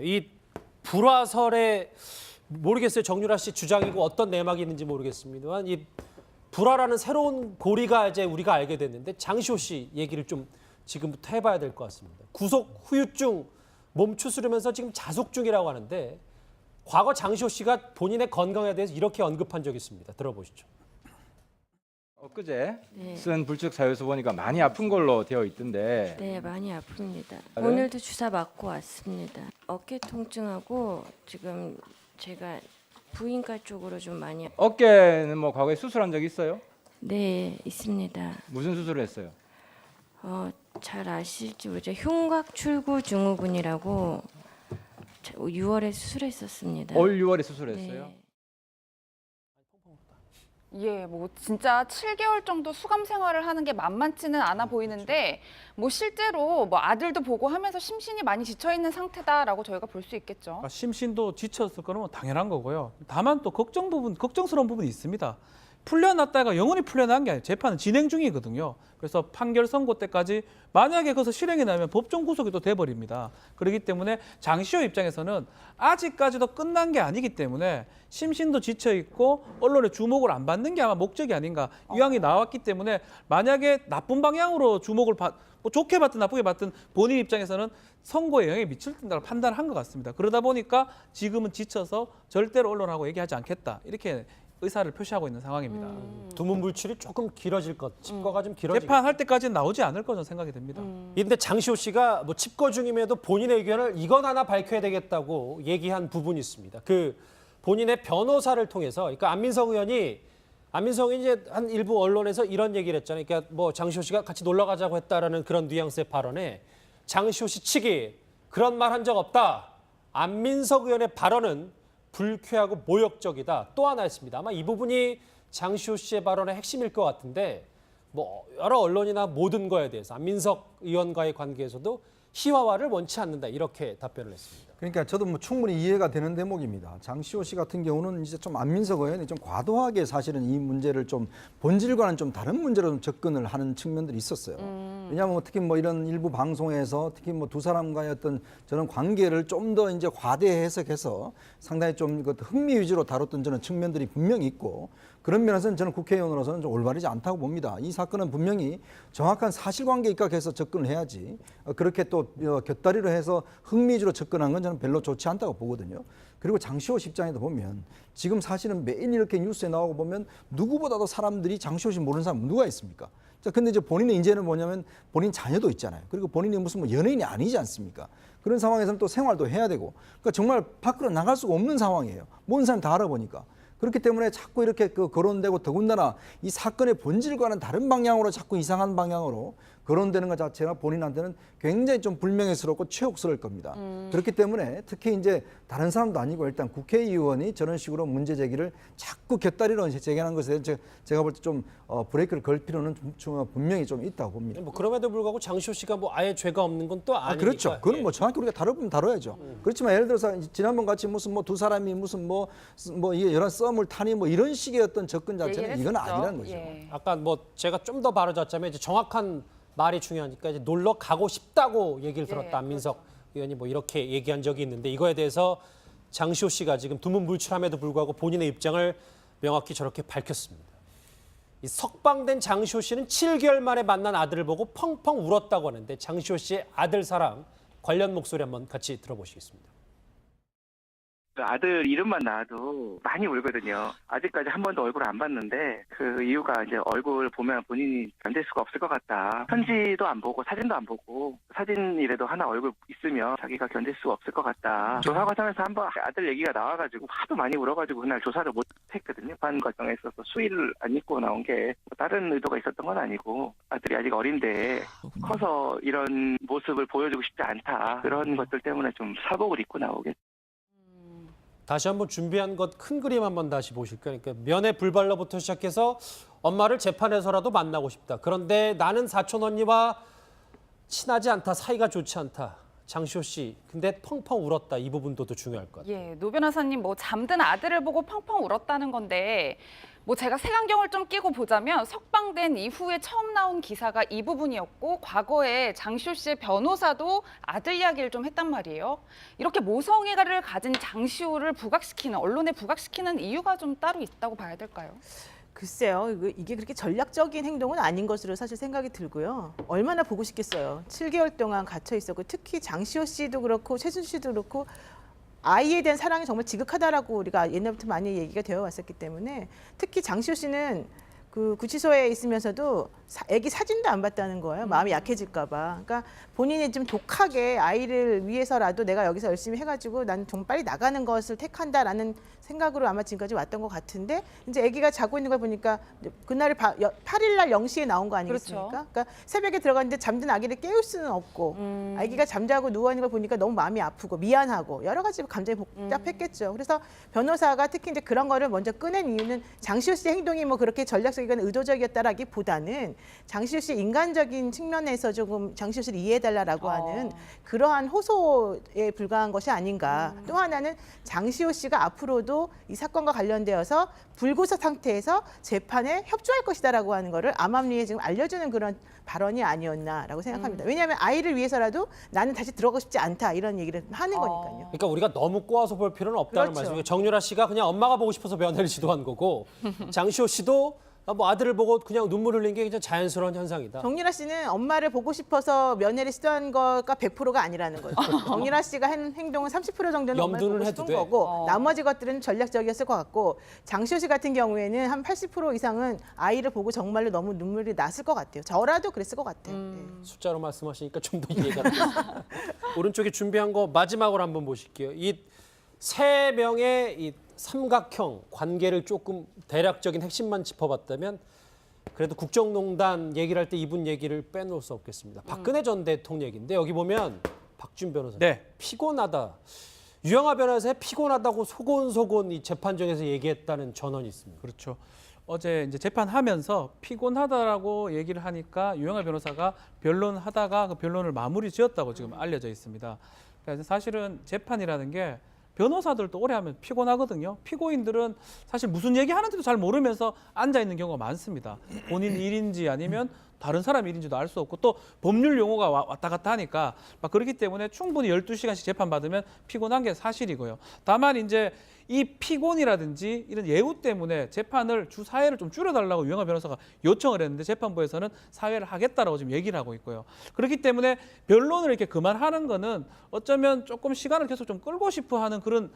이 불화설의 모르겠어요. 정유라 씨 주장이고 어떤 내막이 있는지 모르겠습니다만 이 불화라는 새로운 고리가 이제 우리가 알게 됐는데 장시호 씨 얘기를 좀 지금부터 해봐야 될 것 같습니다. 구속 후유증 몸 추스르면서 지금 자숙 중이라고 하는데 과거 장시호 씨가 본인의 건강에 대해서 이렇게 언급한 적이 있습니다. 들어보시죠. 엊그제 쓴 불쭉 사유서 보니까 많이 아픈 걸로 되어 있던데. 네, 많이 아픕니다. 네? 오늘도 주사 맞고 왔습니다. 어깨 통증하고 지금 제가 부인과 쪽으로 좀 많이 어깨는 뭐 과거에 수술한 적 있어요? 네, 있습니다. 무슨 수술을 했어요? 잘 아실지 모르죠. 흉곽 출구 증후군이라고 6월에 수술했었습니다. 올 6월에 수술했어요? 네. 예, 뭐 진짜 7개월 정도 수감 생활을 하는 게 만만치는 않아 보이는데 뭐 실제로 뭐 아들도 보고 하면서 심신이 많이 지쳐 있는 상태다라고 저희가 볼 수 있겠죠. 심신도 지쳤을 거는 당연한 거고요. 다만 또 걱정스러운 부분이 있습니다. 풀려났다가 영원히 풀려난 게 아니에요. 재판은 진행 중이거든요. 그래서 판결 선고 때까지 만약에 거기서 실행이 나면 법정 구속이 또 돼버립니다. 그렇기 때문에 장시호 입장에서는 아직까지도 끝난 게 아니기 때문에 심신도 지쳐있고 언론의 주목을 안 받는 게 아마 목적이 아닌가. 유황이 나왔기 때문에 만약에 나쁜 방향으로 주목을 뭐 좋게 받든 나쁘게 받든 본인 입장에서는 선고에 영향이 미칠 텐다고 판단한 것 같습니다. 그러다 보니까 지금은 지쳐서 절대로 언론하고 얘기하지 않겠다. 이렇게 의사를 표시하고 있는 상황입니다. 두문불출이 조금 길어질 것, 칩거가 좀 길어질 것. 재판할 때까지는 나오지 않을 거죠 생각이 됩니다. 근데 장시호 씨가 뭐 칩거 중임에도 본인의 의견을 이건 하나 밝혀야 되겠다고 얘기한 부분이 있습니다. 그 본인의 변호사를 통해서, 그러니까 안민석 의원이 이제 한 일부 언론에서 이런 얘기를 했잖아요. 그러니까 뭐 장시호 씨가 같이 놀러 가자고 했다라는 그런 뉘앙스의 발언에 장시호 씨 측이 그런 말 한 적 없다. 안민석 의원의 발언은 불쾌하고 모욕적이다. 또 하나 했습니다. 아마 이 부분이 장시호 씨의 발언의 핵심일 것 같은데 뭐 여러 언론이나 모든 거에 대해서 안민석 의원과의 관계에서도 희화화를 원치 않는다. 이렇게 답변을 했습니다. 그러니까 저도 뭐 충분히 이해가 되는 대목입니다. 장시호 씨 같은 경우는 이제 좀 안민석 의원이 좀 과도하게 사실은 이 문제를 좀 본질과는 좀 다른 문제로 좀 접근을 하는 측면들이 있었어요. 왜냐하면 특히 뭐 이런 일부 방송에서 특히 뭐 두 사람과의 어떤 저런 관계를 좀 더 이제 과대 해석해서 상당히 좀 흥미 위주로 다뤘던 저는 측면들이 분명히 있고 그런 면에서는 저는 국회의원으로서는 좀 올바르지 않다고 봅니다. 이 사건은 분명히 정확한 사실관계에 입각해서 접근을 해야지 그렇게 또 곁다리로 해서 흥미 위주로 접근한 건 저는 별로 좋지 않다고 보거든요. 그리고 장시호 씨 입장에도 보면 지금 사실은 매일 이렇게 뉴스에 나오고 보면 누구보다도 사람들이 장시호 씨 모르는 사람 누가 있습니까? 자, 근데 이제 본인의 인재는 뭐냐면 본인 자녀도 있잖아요. 그리고 본인이 무슨 뭐 연예인이 아니지 않습니까? 그런 상황에서는 또 생활도 해야 되고 그러니까 정말 밖으로 나갈 수가 없는 상황이에요. 모든 사람 다 알아보니까. 그렇기 때문에 자꾸 이렇게 거론되고 더군다나 이 사건의 본질과는 다른 방향으로 자꾸 이상한 방향으로 거론되는 것 자체가 본인한테는 굉장히 좀 불명예스럽고 치욕스러울 겁니다. 그렇기 때문에 특히 이제 다른 사람도 아니고 일단 국회의원이 저런 식으로 문제 제기를 자꾸 곁다리로 제기하는 것에 대해서 제가 볼 때 좀 브레이크를 걸 필요는 분명히 좀 있다고 봅니다. 뭐 그럼에도 불구하고 장시호 씨가 뭐 아예 죄가 없는 건 또 아니니까. 그렇죠. 그건 뭐 정확히 우리가 다룰 건 다뤄야죠. 그렇지만 예를 들어서 지난번 같이 무슨 뭐 두 사람이 무슨 뭐 이게 여러 썸을 타니 뭐 이런 식의 어떤 접근 자체는 이건 아니라는 거죠. 예. 아까 뭐 제가 좀 더 바로잡자면 이제 정확한 말이 중요하니까 이제 놀러 가고 싶다고 얘기를 들었다. 안민석 의원이 뭐 이렇게 얘기한 적이 있는데 이거에 대해서 장시호 씨가 지금 두문불출함에도 불구하고 본인의 입장을 명확히 저렇게 밝혔습니다. 이 석방된 장시호 씨는 7개월 만에 만난 아들을 보고 펑펑 울었다고 하는데 장시호 씨의 아들 사랑 관련 목소리 한번 같이 들어보시겠습니다. 아들 이름만 나와도 많이 울거든요. 아직까지 한 번도 얼굴을 안 봤는데 그 이유가 이제 얼굴 보면 본인이 견딜 수가 없을 것 같다. 편지도 안 보고 사진도 안 보고 사진이라도 하나 얼굴 있으면 자기가 견딜 수가 없을 것 같다. 조사 과정에서 한번 아들 얘기가 나와가지고 하도 많이 울어가지고 그날 조사를 못했거든요. 반 과정에 있어서 수의를 안 입고 나온 게 다른 의도가 있었던 건 아니고 아들이 아직 어린데 커서 이런 모습을 보여주고 싶지 않다. 그런 것들 때문에 좀 사복을 입고 나오겠죠. 다시 한번 준비한 것 큰 그림 한번 다시 보실까요? 그러니까 면회 불발로부터 시작해서 엄마를 재판에서라도 만나고 싶다. 그런데 나는 사촌 언니와 친하지 않다. 사이가 좋지 않다. 장시호 씨. 근데 펑펑 울었다. 이 부분도 더 중요할 것 같아요. 예, 노 변호사님 뭐 잠든 아들을 보고 펑펑 울었다는 건데 뭐 제가 색안경을 좀 끼고 보자면 석방된 이후에 처음 나온 기사가 이 부분이었고 과거에 장시호 씨의 변호사도 아들 이야기를 좀 했단 말이에요. 이렇게 모성애를 가진 장시호를 부각시키는 언론에 부각시키는 이유가 좀 따로 있다고 봐야 될까요? 글쎄요, 이게 그렇게 전략적인 행동은 아닌 것으로 사실 생각이 들고요. 얼마나 보고 싶겠어요. 7개월 동안 갇혀 있었고 특히 장시호 씨도 그렇고 최순실 씨도 그렇고 아이에 대한 사랑이 정말 지극하다라고 우리가 옛날부터 많이 얘기가 되어 왔었기 때문에 특히 장시호 씨는 그 구치소에 있으면서도 아기 사진도 안 봤다는 거예요. 마음이 약해질까 봐. 그러니까 본인이 좀 독하게 아이를 위해서라도 내가 여기서 열심히 해가지고 난 좀 빨리 나가는 것을 택한다라는 생각으로 아마 지금까지 왔던 것 같은데 이제 아기가 자고 있는 걸 보니까 그날이 8일 날 0시에 나온 거 아니겠습니까? 그렇죠. 그러니까 새벽에 들어갔는데 잠든 아기를 깨울 수는 없고 아기가 잠자고 누워 있는 걸 보니까 너무 마음이 아프고 미안하고 여러 가지 감정이 복잡했겠죠. 그래서 변호사가 특히 이제 그런 거를 먼저 꺼낸 이유는 장시호 씨의 행동이 뭐 그렇게 전략적이거나 의도적이었다라기보다는 장시호 씨의 인간적인 측면에서 조금 장시호 씨를 이해해달라고 하는 그러한 호소에 불과한 것이 아닌가. 또 하나는 장시호 씨가 앞으로도 이 사건과 관련되어서 불구속 상태에서 재판에 협조할 것이다라고 하는 거를 암암리에 지금 알려주는 그런 발언이 아니었나라고 생각합니다. 왜냐하면 아이를 위해서라도 나는 다시 들어가고 싶지 않다 이런 얘기를 하는 거니까요. 그러니까 우리가 너무 꼬아서 볼 필요는 없다는 그렇죠. 말씀이에요. 정유라 씨가 그냥 엄마가 보고 싶어서 면회를 시도한 거고 장시호 씨도 뭐 아들을 보고 그냥 눈물 흘린 게 그냥 자연스러운 현상이다. 정유라 씨는 엄마를 보고 싶어서 면회를 시도한 거가 100%가 아니라는 거죠. 정유라 씨가 한 행동은 30% 정도는 엄마를 염두는 보고 해도 싶은 돼. 거고 나머지 것들은 전략적이었을 것 같고 장시호 씨 같은 경우에는 한 80% 이상은 아이를 보고 정말로 너무 눈물이 났을 것 같아요. 저라도 그랬을 것 같아요. 네. 숫자로 말씀하시니까 좀 더 이해가 되겠습니다. 오른쪽에 준비한 거 마지막으로 한번 보실게요. 이 세 명의 이 삼각형 관계를 조금 대략적인 핵심만 짚어봤다면 그래도 국정농단 얘기를 할 때 이분 얘기를 빼놓을 수 없겠습니다. 박근혜 전 대통령 얘기인데 여기 보면 박준 변호사 네. 피곤하다. 유영하 변호사의 피곤하다고 소곤소곤 이 재판정에서 얘기했다는 전언이 있습니다. 그렇죠. 어제 이제 재판하면서 피곤하다라고 얘기를 하니까 유영하 변호사가 변론하다가 그 변론을 마무리 지었다고 지금 알려져 있습니다. 그러니까 사실은 재판이라는 게 변호사들도 오래 하면 피곤하거든요. 피고인들은 사실 무슨 얘기하는지도 잘 모르면서 앉아 있는 경우가 많습니다. 본인 일인지 아니면 다른 사람 일인지도 알 수 없고 또 법률 용어가 왔다 갔다 하니까 막 그렇기 때문에 충분히 12시간씩 재판받으면 피곤한 게 사실이고요. 다만 이제 이 피곤이라든지 이런 예우 때문에 재판을 주 사회를 좀 줄여달라고 유영하 변호사가 요청을 했는데 재판부에서는 사회를 하겠다라고 지금 얘기를 하고 있고요. 그렇기 때문에 변론을 이렇게 그만하는 거는 어쩌면 조금 시간을 계속 좀 끌고 싶어 하는 그런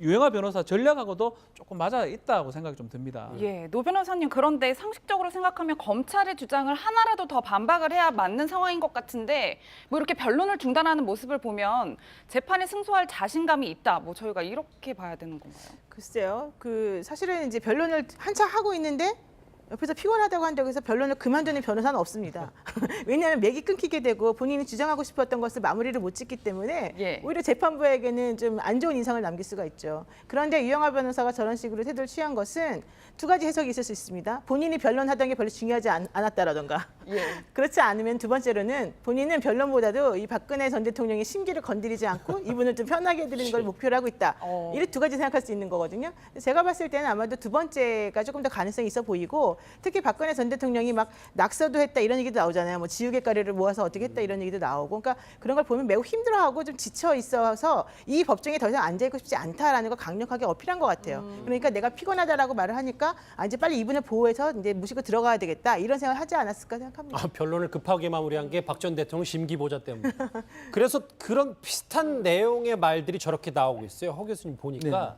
유영하 변호사 전략하고도 조금 맞아 있다고 생각이 좀 듭니다. 예, 노 변호사님 그런데 상식적으로 생각하면 검찰의 주장을 하나라도 더 반박을 해야 맞는 상황인 것 같은데 뭐 이렇게 변론을 중단하는 모습을 보면 재판에 승소할 자신감이 있다. 뭐 저희가 이렇게 봐야 되는 건가요? 글쎄요. 그 사실은 이제 변론을 한참 하고 있는데 옆에서 피곤하다고 한다고 해서 변론을 그만두는 변호사는 없습니다. 왜냐하면 맥이 끊기게 되고 본인이 주장하고 싶었던 것을 마무리를 못 짓기 때문에 예. 오히려 재판부에게는 좀 안 좋은 인상을 남길 수가 있죠. 그런데 유영하 변호사가 저런 식으로 태도를 취한 것은 두 가지 해석이 있을 수 있습니다. 본인이 변론하던 게 별로 중요하지 않았다라던가. 예. 그렇지 않으면 두 번째로는 본인은 변론보다도 이 박근혜 전 대통령의 심기를 건드리지 않고 이분을 좀 편하게 해드리는 걸 목표로 하고 있다. 이렇게 두 가지 생각할 수 있는 거거든요. 제가 봤을 때는 아마도 두 번째가 조금 더 가능성이 있어 보이고 특히 박근혜 전 대통령이 막 낙서도 했다 이런 얘기도 나오잖아요. 뭐 지우개 가루를 모아서 어떻게 했다 이런 얘기도 나오고 그러니까 그런 걸 보면 매우 힘들어하고 좀 지쳐 있어서 이 법정에 더 이상 앉아있고 싶지 않다라는 걸 강력하게 어필한 것 같아요. 그러니까 내가 피곤하다라고 말을 하니까 이제 빨리 이분을 보호해서 이제 모시고 들어가야 되겠다 이런 생각을 하지 않았을까 생각합니다. 변론을 급하게 마무리한 게 박 전 대통령 심기보좌 때문에. 그래서 그런 비슷한 내용의 말들이 저렇게 나오고 있어요. 허 교수님 보니까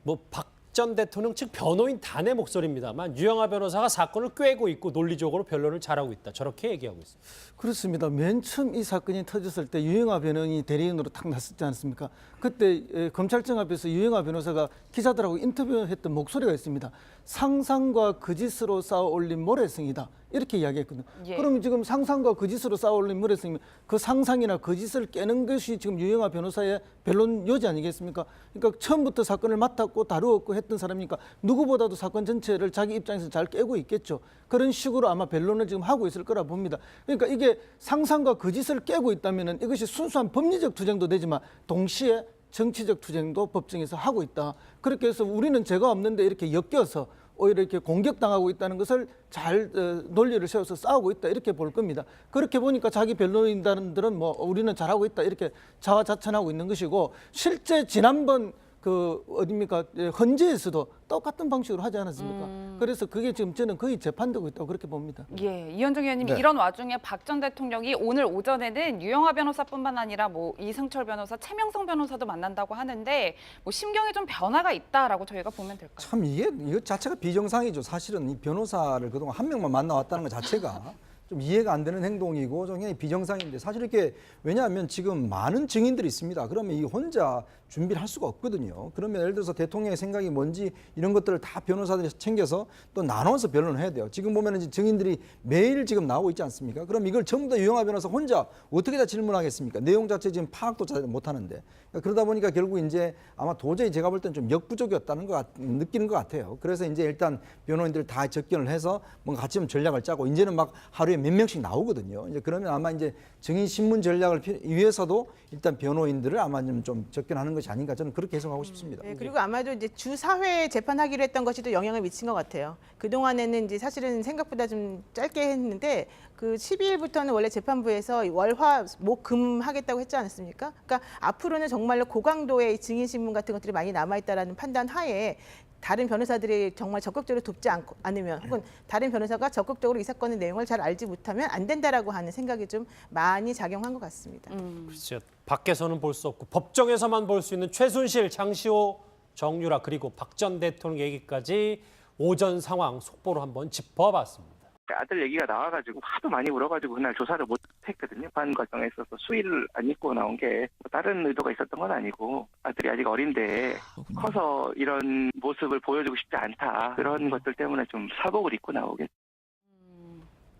뭐 박 전 대통령 측 변호인 단의 목소리입니다만 유영하 변호사가 사건을 꿰고 있고 논리적으로 변론을 잘하고 있다. 저렇게 얘기하고 있습니다. 그렇습니다. 맨 처음 이 사건이 터졌을 때 유영하 변호인이 대리인으로 탁 났었지 않습니까? 그때 검찰청 앞에서 유영하 변호사가 기자들하고 인터뷰했던 목소리가 있습니다. 상상과 거짓으로 쌓아 올린 모래성이다. 이렇게 이야기했거든요. 예. 그러면 지금 상상과 거짓으로 싸우려면 뭐랬으면 그 상상이나 거짓을 깨는 것이 지금 유영하 변호사의 변론 요지 아니겠습니까? 그러니까 처음부터 사건을 맡았고 다루었고 했던 사람이니까 누구보다도 사건 전체를 자기 입장에서 잘 깨고 있겠죠. 그런 식으로 아마 변론을 지금 하고 있을 거라 봅니다. 그러니까 이게 상상과 거짓을 깨고 있다면 이것이 순수한 법리적 투쟁도 되지만 동시에 정치적 투쟁도 법정에서 하고 있다. 그렇게 해서 우리는 죄가 없는데 이렇게 엮여서 오히려 이렇게 공격당하고 있다는 것을 잘 논리를 세워서 싸우고 있다 이렇게 볼 겁니다. 그렇게 보니까 자기 변호인단들은 뭐 우리는 잘하고 있다 이렇게 자화자찬하고 있는 것이고 실제 지난번 그 어딥니까 헌재에서도 똑같은 방식으로 하지 않았습니까? 그래서 그게 지금 저는 거의 재판되고 있다고 그렇게 봅니다. 예, 이현정 의원님 네. 이런 와중에 박 전 대통령이 오늘 오전에는 유영하 변호사뿐만 아니라 뭐 이승철 변호사, 최명성 변호사도 만난다고 하는데 뭐 심경에 좀 변화가 있다라고 저희가 보면 될까요? 참 이거 자체가 비정상이죠. 사실은 이 변호사를 그동안 한 명만 만나왔다는 것 자체가 좀 이해가 안 되는 행동이고 굉장히 비정상인데 사실 이렇게 왜냐하면 지금 많은 증인들이 있습니다. 그러면 이 혼자 준비를 할 수가 없거든요. 그러면 예를 들어서 대통령의 생각이 뭔지 이런 것들을 다 변호사들이 챙겨서 또 나눠서 변론을 해야 돼요. 지금 보면은 이제 증인들이 매일 지금 나오고 있지 않습니까? 그럼 이걸 전부 다 유영하 변호사 혼자 어떻게 다 질문하겠습니까? 내용 자체 지금 파악도 잘 못하는데 그러다 보니까 결국 이제 아마 도저히 제가 볼 때는 좀 역부족이었다는 것 느끼는 것 같아요. 그래서 이제 일단 변호인들 다 접견을 해서 뭔가 같이 좀 전략을 짜고 이제는 막 하루에 몇 명씩 나오거든요. 이제 그러면 아마 이제 증인 신문 전략을 위해서도 일단 변호인들을 아마 좀 접견하는 것이 아닌가 저는 그렇게 해석하고 싶습니다. 네, 그리고 아마도 이제 주 4회 재판하기로 했던 것이 또 영향을 미친 것 같아요. 그 동안에는 이제 사실은 생각보다 좀 짧게 했는데 그 12일부터는 원래 재판부에서 월화 목금 하겠다고 했지 않았습니까? 그러니까 앞으로는 정말로 고강도의 증인 신문 같은 것들이 많이 남아 있다라는 판단 하에 다른 변호사들이 정말 적극적으로 돕지 않으면 혹은 다른 변호사가 적극적으로 이 사건의 내용을 잘 알지 못하면 안 된다라고 하는 생각이 좀 많이 작용한 것 같습니다. 글쎄요. 밖에서는 볼 수 없고 법정에서만 볼 수 있는 최순실, 장시호, 정유라 그리고 박 전 대통령 얘기까지 오전 상황 속보로 한번 짚어봤습니다. 아들 얘기가 나와가지고 하도 많이 울어가지고 그날 조사를 못했거든요. 반 과정에 있어서 수의를 안 입고 나온 게 다른 의도가 있었던 건 아니고 아들이 아직 어린데 커서 이런 모습을 보여주고 싶지 않다. 그런 것들 때문에 좀 사복을 입고 나오겠죠.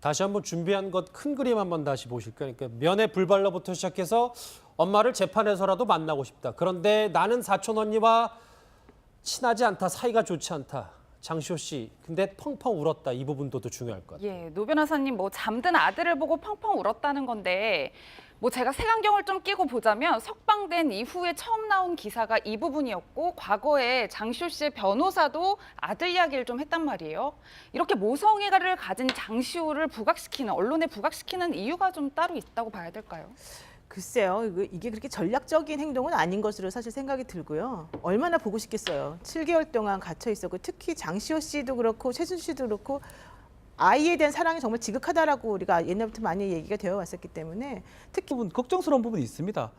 다시 한번 준비한 것 큰 그림 한번 다시 보실까요? 그러니까 면회 불발로부터 시작해서 엄마를 재판에서라도 만나고 싶다. 그런데 나는 사촌 언니와 친하지 않다. 사이가 좋지 않다. 장시호 씨, 근데 펑펑 울었다. 이 부분도 더 중요할 것 같아요. 예, 노 변호사님 뭐 잠든 아들을 보고 펑펑 울었다는 건데 뭐 제가 색안경을 좀 끼고 보자면 석방된 이후에 처음 나온 기사가 이 부분이었고 과거에 장시호 씨의 변호사도 아들 이야기를 좀 했단 말이에요. 이렇게 모성애를 가진 장시호를 부각시키는 언론에 부각시키는 이유가 좀 따로 있다고 봐야 될까요? 글쎄요, 이게 그렇게 전략적인 행동은 아닌 것으로 사실 생각이 들고요. 얼마나 보고 싶겠어요. 7개월 동안 갇혀 있었고 특히 장시호 씨도 그렇고 최순실 씨도 그렇고 아이에 대한 사랑이 정말 지극하다라고 우리가 옛날부터 많이 얘기가 되어 왔었기 때문에 특히 걱정스러운 부분이 있습니다.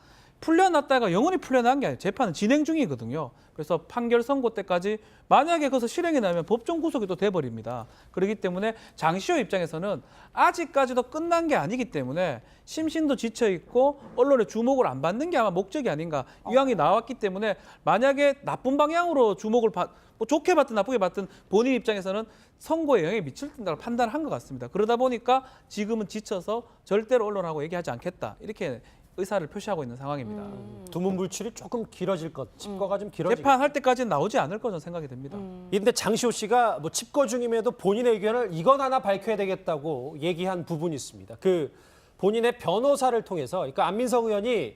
풀려났다가 영원히 풀려난 게 아니에요. 재판은 진행 중이거든요. 그래서 판결 선고 때까지 만약에 거기서 실행이 나면 법정 구속이 또 돼버립니다. 그렇기 때문에 장시호 입장에서는 아직까지도 끝난 게 아니기 때문에 심신도 지쳐있고 언론의 주목을 안 받는 게 아마 목적이 아닌가. 이왕이 나왔기 때문에 만약에 나쁜 방향으로 주목을 뭐 좋게 받든 나쁘게 받든 본인 입장에서는 선고에 영향이 미칠 텐다고 판단한 것 같습니다. 그러다 보니까 지금은 지쳐서 절대로 언론하고 얘기하지 않겠다. 이렇게 의사를 표시하고 있는 상황입니다. 두문불출이 조금 길어질 것, 칩거가 좀 길어질 것. 재판할 때까지는 나오지 않을 거죠 생각이 됩니다. 근데 장시호 씨가 뭐 칩거 중임에도 본인의 의견을 이건 하나 밝혀야 되겠다고 얘기한 부분이 있습니다. 그 본인의 변호사를 통해서, 그러니까 안민석 의원이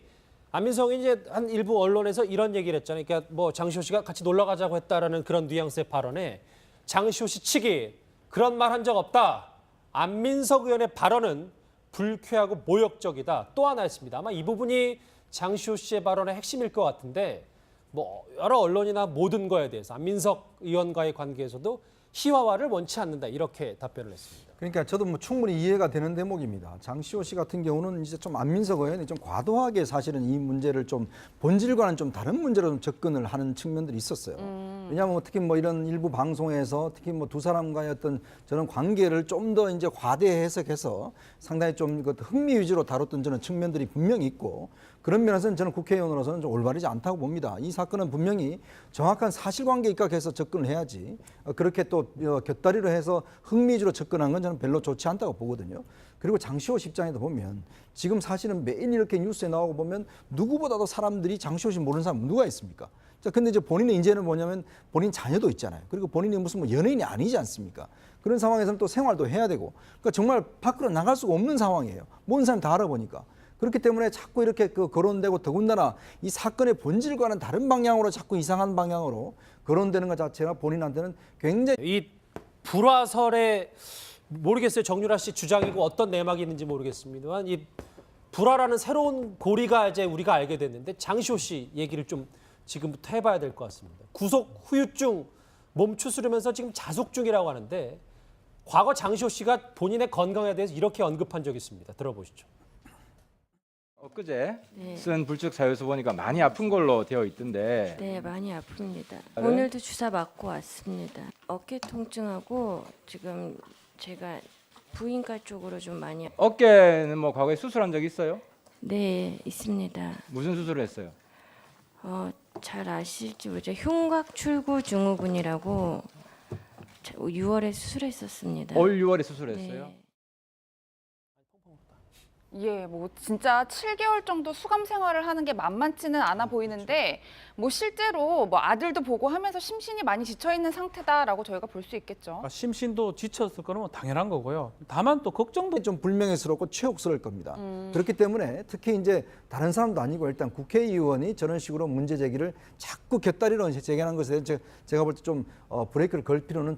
이제 한 일부 언론에서 이런 얘기를 했잖아요. 그러니까 뭐 장시호 씨가 같이 놀러 가자고 했다라는 그런 뉘앙스의 발언에 장시호 씨 측이 그런 말 한 적 없다. 안민석 의원의 발언은 불쾌하고 모욕적이다. 또 하나 있습니다. 아마 이 부분이 장시호 씨의 발언의 핵심일 것 같은데 뭐 여러 언론이나 모든 거에 대해서 안민석 의원과의 관계에서도 희화화를 원치 않는다. 이렇게 답변을 했습니다. 그러니까 저도 뭐 충분히 이해가 되는 대목입니다. 장시호 씨 같은 경우는 이제 좀 안민석 의원이 좀 과도하게 사실은 이 문제를 좀 본질과는 좀 다른 문제로 좀 접근을 하는 측면들이 있었어요. 왜냐하면 특히 뭐 이런 일부 방송에서 특히 뭐 두 사람과의 어떤 저런 관계를 좀 더 이제 과대 해석해서 상당히 좀 흥미 위주로 다뤘던 저는 측면들이 분명히 있고 그런 면에서는 저는 국회의원으로서는 좀 올바르지 않다고 봅니다. 이 사건은 분명히 정확한 사실관계에 입각해서 접근을 해야지 그렇게 또 곁다리로 해서 흥미주로 접근한 건 저는 별로 좋지 않다고 보거든요. 그리고 장시호 씨 입장에도 보면 지금 사실은 매일 이렇게 뉴스에 나오고 보면 누구보다도 사람들이 장시호 씨 모르는 사람 누가 있습니까? 자, 근데 이제 본인의 인재는 뭐냐면 본인 자녀도 있잖아요. 그리고 본인이 무슨 뭐 연예인이 아니지 않습니까? 그런 상황에서는 또 생활도 해야 되고, 그러니까 정말 밖으로 나갈 수가 없는 상황이에요. 모든 사람 다 알아보니까. 그렇기 때문에 자꾸 이렇게 거론되고 더군다나 이 사건의 본질과는 다른 방향으로 자꾸 이상한 방향으로 거론되는 것 자체가 본인한테는 굉장히 이 불화설에 모르겠어요. 정유라 씨 주장이고 어떤 내막이 있는지 모르겠습니다만 이 불화라는 새로운 고리가 이제 우리가 알게 됐는데 장시호 씨 얘기를 좀 지금부터 해봐야 될 것 같습니다. 구속 후유증 몸 추스르면서 지금 자숙 중이라고 하는데 과거 장시호 씨가 본인의 건강에 대해서 이렇게 언급한 적이 있습니다. 들어보시죠. 엊그제 네. 쓴 불측 사유서 보니까 많이 아픈 걸로 되어 있던데 네, 많이 아픕니다. 네? 오늘도 주사 맞고 왔습니다. 어깨 통증하고 지금 제가 부인과 쪽으로 좀 많이 어깨는 뭐 과거에 수술한 적 있어요? 네, 있습니다. 무슨 수술을 했어요? 잘 아실지 모르죠. 흉곽 출구 증후군이라고 6월에 수술했었습니다. 올 6월에 수술했어요? 네. 예, 뭐 진짜 7개월 정도 수감 생활을 하는 게 만만치는 않아 보이는데 뭐 실제로 뭐 아들도 보고 하면서 심신이 많이 지쳐 있는 상태다라고 저희가 볼 수 있겠죠. 심신도 지쳤을 거는 뭐 당연한 거고요. 다만 또 걱정도 좀 불명예스럽고 치욕스러울 겁니다. 그렇기 때문에 특히 이제 다른 사람도 아니고 일단 국회의원이 저런 식으로 문제 제기를 자꾸 곁다리로 제기하는 것에 제가 볼 때 좀 브레이크를 걸 필요는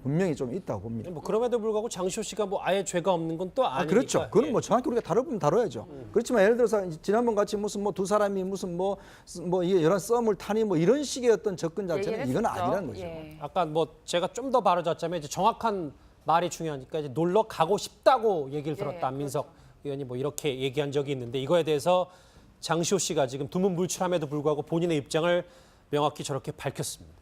분명히 좀 있다고 봅니다. 뭐 그럼에도 불구하고 장시호 씨가 뭐 아예 죄가 없는 건 또 아니니까. 그렇죠. 그건 뭐 정확히 우리가 다뤄보면 다뤄야죠. 그렇지만 예를 들어서 지난번 같이 무슨 뭐 두 사람이 무슨 뭐 이게 이런 썸을 타니 뭐 이런 식의 어떤 접근 자체는 얘기를 이건 했었죠. 아니라는 거죠. 예. 아까 뭐 제가 좀 더 바로잡자면 이제 정확한 말이 중요하니까 이제 놀러 가고 싶다고 얘기를 들었다. 예, 안민석 의원이 뭐 이렇게 얘기한 적이 있는데 이거에 대해서 장시호 씨가 지금 두문불출함에도 불구하고 본인의 입장을 명확히 저렇게 밝혔습니다.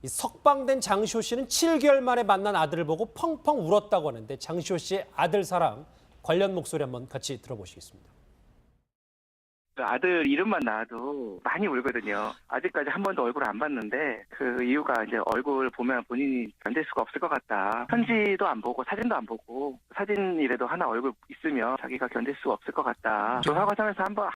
이 석방된 장시호 씨는 7개월 만에 만난 아들을 보고 펑펑 울었다고 하는데 장시호 씨의 아들 사랑 관련 목소리 한번 같이 들어보시겠습니다. 아들 이름만 나와도 많이 울거든요. 아직까지 한 번도 얼굴을 안 봤는데 그 이유가 이제 얼굴 보면 본인이 견딜 수가 없을 것 같다. 편지도 안 보고 사진도 안 보고 사진이라도 하나 얼굴 있으면 자기가 견딜 수가 없을 것 같다. 조사 과정에서 한번